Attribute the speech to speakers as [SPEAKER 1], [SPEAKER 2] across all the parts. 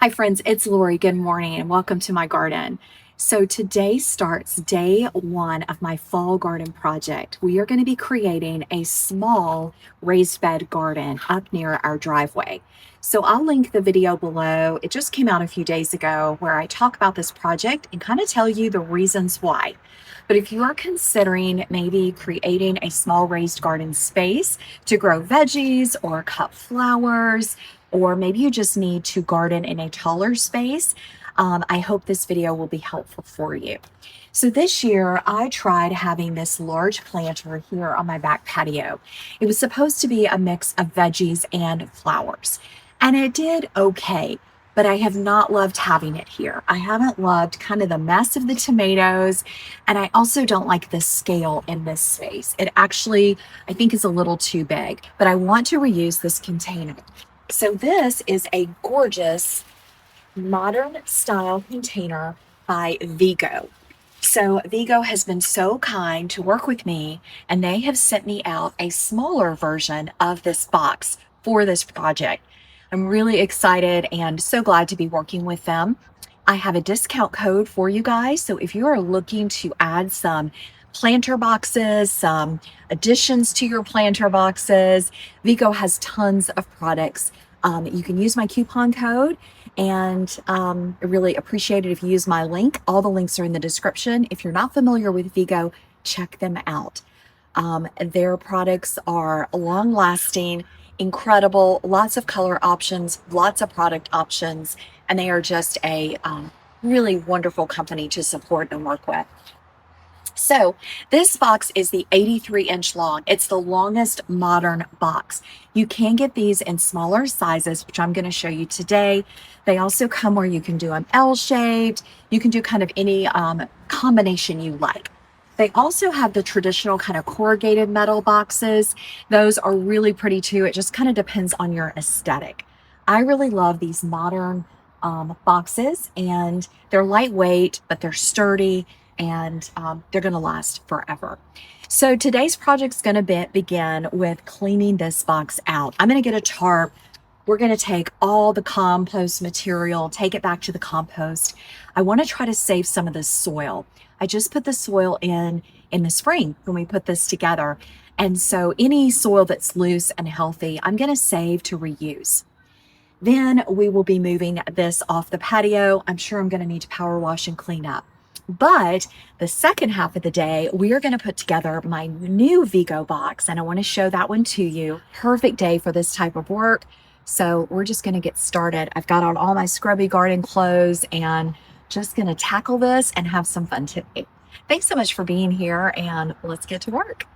[SPEAKER 1] Hi friends, it's Lori. Good morning and welcome to my garden. So today starts day one of my fall garden project. We are going to be creating a small raised bed garden up near our driveway. So I'll link the video below. It just came out a few days ago where I talk about this project and kind of tell you the reasons why. But if you are considering maybe creating a small raised garden space to grow veggies or cut flowers, or maybe you just need to garden in a taller space, I hope this video will be helpful for you. So this year I tried having this large planter here on my back patio. It was supposed to be a mix of veggies and flowers, and it did okay, but I have not loved having it here. I haven't loved kind of the mess of the tomatoes, and I also don't like the scale in this space. It actually, I think, is a little too big, but I want to reuse this container. So this is a gorgeous modern style container by Vego. So Vego has been so kind to work with me, and they have sent me out a smaller version of this box for this project. I'm really excited and so glad to be working with them. I have a discount code for you guys. So if you are looking to add some planter boxes, some additions to your planter boxes, Vego has tons of products. You can use my coupon code, and I really appreciate it if you use my link. All the links are in the description. If you're not familiar with Vego, check them out. Their products are long lasting, incredible, lots of color options, lots of product options, and they are just a really wonderful company to support and work with. So this box is the 83-inch long. It's the longest modern box. You can get these in smaller sizes, which I'm going to show you today. They also come where you can do them L-shaped. You can do kind of any combination you like. They also have the traditional kind of corrugated metal boxes. Those are really pretty too. It just kind of depends on your aesthetic. I really love these modern boxes, and they're lightweight, but they're sturdy, and they're going to last forever. So today's project is going to begin with cleaning this box out. I'm going to get a tarp. We're going to take all the compost material, take it back to the compost. I want to try to save some of this soil. I just put the soil in the spring when we put this together. And so any soil that's loose and healthy, I'm going to save to reuse. Then we will be moving this off the patio. I'm sure I'm going to need to power wash and clean up. But the second half of the day, we are going to put together my new Vego box, and I want to show that one to you. Perfect day for this type of work. So we're just going to get started. I've got on all my scrubby garden clothes and just going to tackle this and have some fun today. Thanks so much for being here, and let's get to work.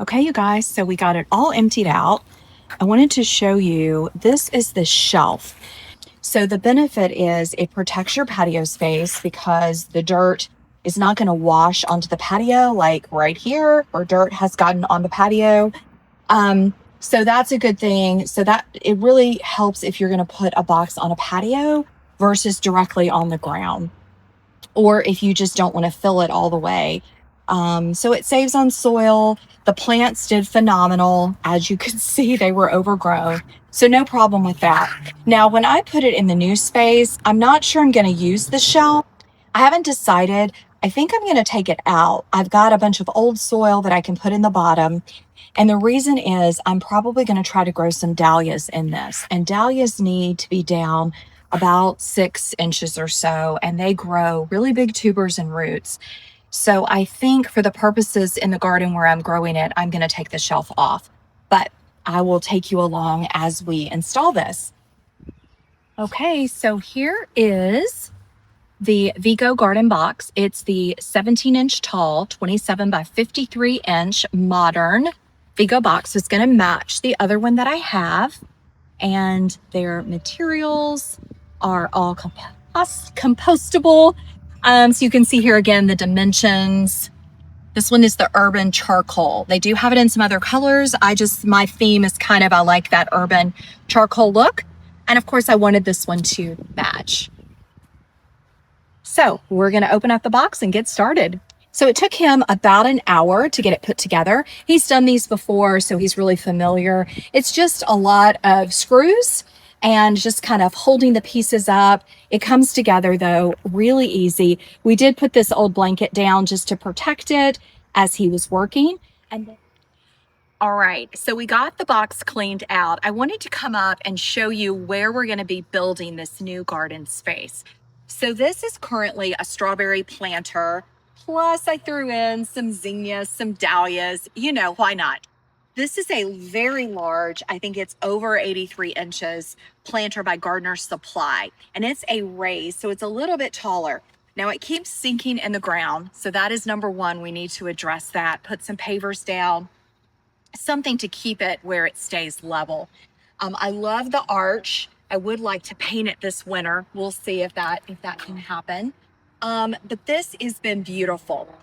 [SPEAKER 1] Okay, you guys, so we got it all emptied out. I wanted to show you, this is the shelf. So the benefit is it protects your patio space because the dirt is not going to wash onto the patio like right here, or dirt has gotten on the patio. So that's a good thing. So that it really helps if you're going to put a box on a patio versus directly on the ground, or if you just don't want to fill it all the way. So it saves on soil. The plants did phenomenal. As you can see, they were overgrown. So no problem with that. Now, when I put it in the new space, I'm not sure I'm going to use the shelf. I haven't decided. I think I'm going to take it out. I've got a bunch of old soil that I can put in the bottom. And the reason is I'm probably going to try to grow some dahlias in this. And dahlias need to be down about 6 inches or so, and they grow really big tubers and roots. So I think for the purposes in the garden where I'm growing it, I'm going to take the shelf off, but I will take you along as we install this. Okay, so here is the Vego Garden box. It's the 17-inch tall, 27 by 53-inch modern Vego box. It's going to match the other one that I have, and their materials are all compostable. So you can see here again the dimensions. This one is the urban charcoal. They do have it in some other colors. My theme is kind of, I like that urban charcoal look. And of course I wanted this one to match. So we're gonna open up the box and get started. So it took him about an hour to get it put together. He's done these before, so he's really familiar. It's just a lot of screws and just kind of holding the pieces up. It comes together though really easy. We did put this old blanket down just to protect it as he was working. All right, so we got the box cleaned out. I wanted to come up and show you where we're going to be building this new garden space. So this is currently a strawberry planter, plus I threw in some zinnias, some dahlias, why not? This is a very large, I think it's over 83 inches, planter by Gardener's Supply, and it's a raised, so it's a little bit taller. Now it keeps sinking in the ground, so that is number one. We need to address that, put some pavers down, something to keep it where it stays level. I love the arch. I would like to paint it this winter. We'll see if that can happen. But this has been beautiful.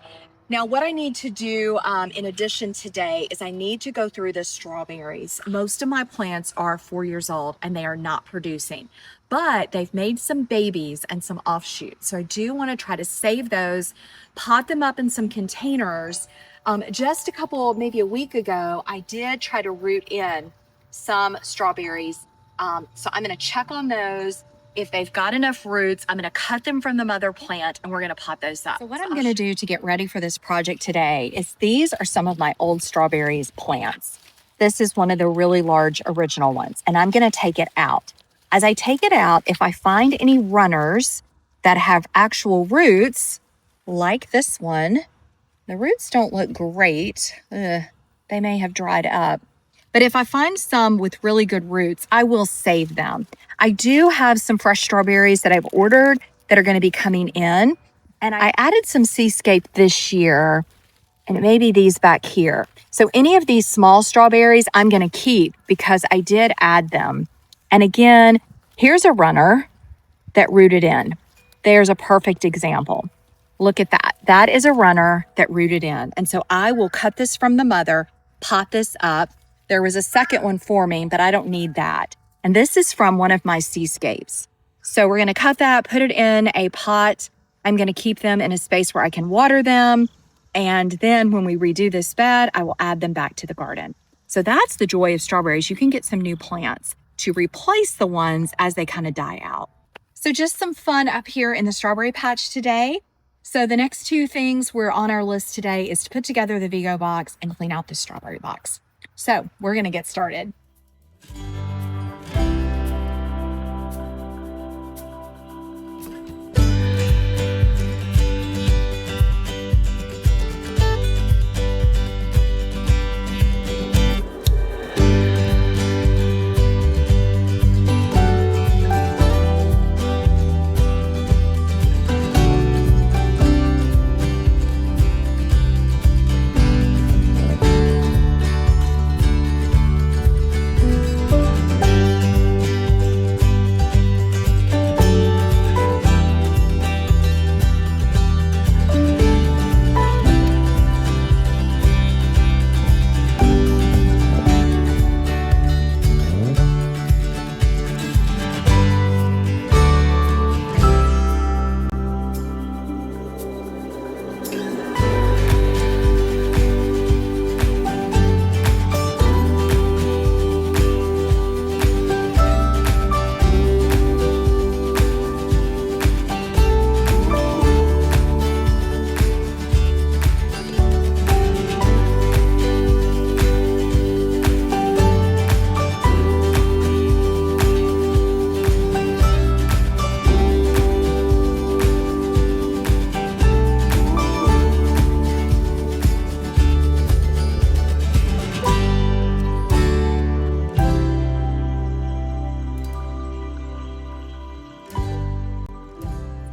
[SPEAKER 1] Now, what I need to do in addition today is I need to go through the strawberries. Most of my plants are 4 years old and they are not producing, but they've made some babies and some offshoots. So I do want to try to save those, pot them up in some containers. Just maybe a week ago, I did try to root in some strawberries. So I'm going to check on those. If they've got enough roots, I'm going to cut them from the mother plant and we're going to pot those up. So what I'm going to do to get ready for this project today is these are some of my old strawberries plants. This is one of the really large original ones, and I'm going to take it out. As I take it out, if I find any runners that have actual roots, like this one, the roots don't look great. They may have dried up. But if I find some with really good roots, I will save them. I do have some fresh strawberries that I've ordered that are going to be coming in. And I added some seascape this year, and maybe these back here. So any of these small strawberries I'm going to keep because I did add them. And again, here's a runner that rooted in. There's a perfect example. Look at that. That is a runner that rooted in. And so I will cut this from the mother, pot this up. There was a second one forming, but I don't need that. And this is from one of my seascapes. So we're going to cut that, put it in a pot. I'm going to keep them in a space where I can water them. And then when we redo this bed, I will add them back to the garden. So that's the joy of strawberries. You can get some new plants to replace the ones as they kind of die out. So just some fun up here in the strawberry patch today. So the next two things we're on our list today is to put together the Vego box and clean out the strawberry box. So we're going to get started.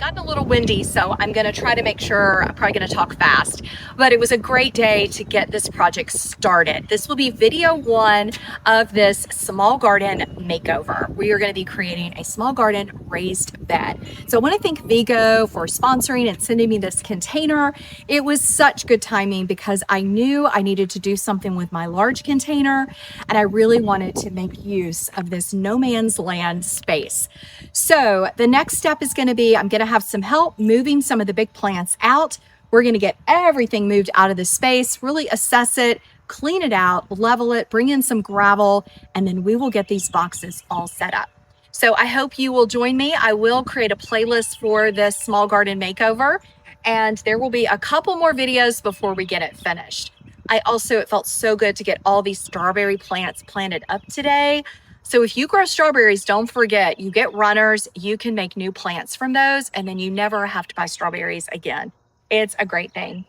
[SPEAKER 1] gotten a little windy, so I'm going to try to make sure, I'm probably going to talk fast, but it was a great day to get this project started. This will be video one of this small garden makeover. We are going to be creating a small garden raised bed. So I want to thank Vego for sponsoring and sending me this container. It was such good timing because I knew I needed to do something with my large container, and I really wanted to make use of this no man's land space. So the next step is going to be, I'm going to have some help moving some of the big plants out. We're going to get everything moved out of the space, really assess it, clean it out, level it, bring in some gravel, and then we will get these boxes all set up. So I hope you will join me. I will create a playlist for this small garden makeover, and there will be a couple more videos before we get it finished. It felt so good to get all these strawberry plants planted up today. So if you grow strawberries, don't forget, you get runners, you can make new plants from those, and then you never have to buy strawberries again. It's a great thing.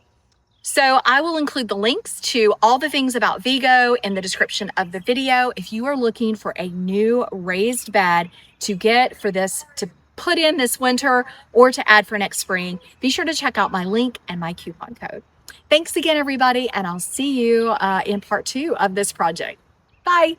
[SPEAKER 1] So I will include the links to all the things about Vego in the description of the video. If you are looking for a new raised bed to get for this, to put in this winter or to add for next spring, be sure to check out my link and my coupon code. Thanks again, everybody, and I'll see you in part 2 of this project. Bye.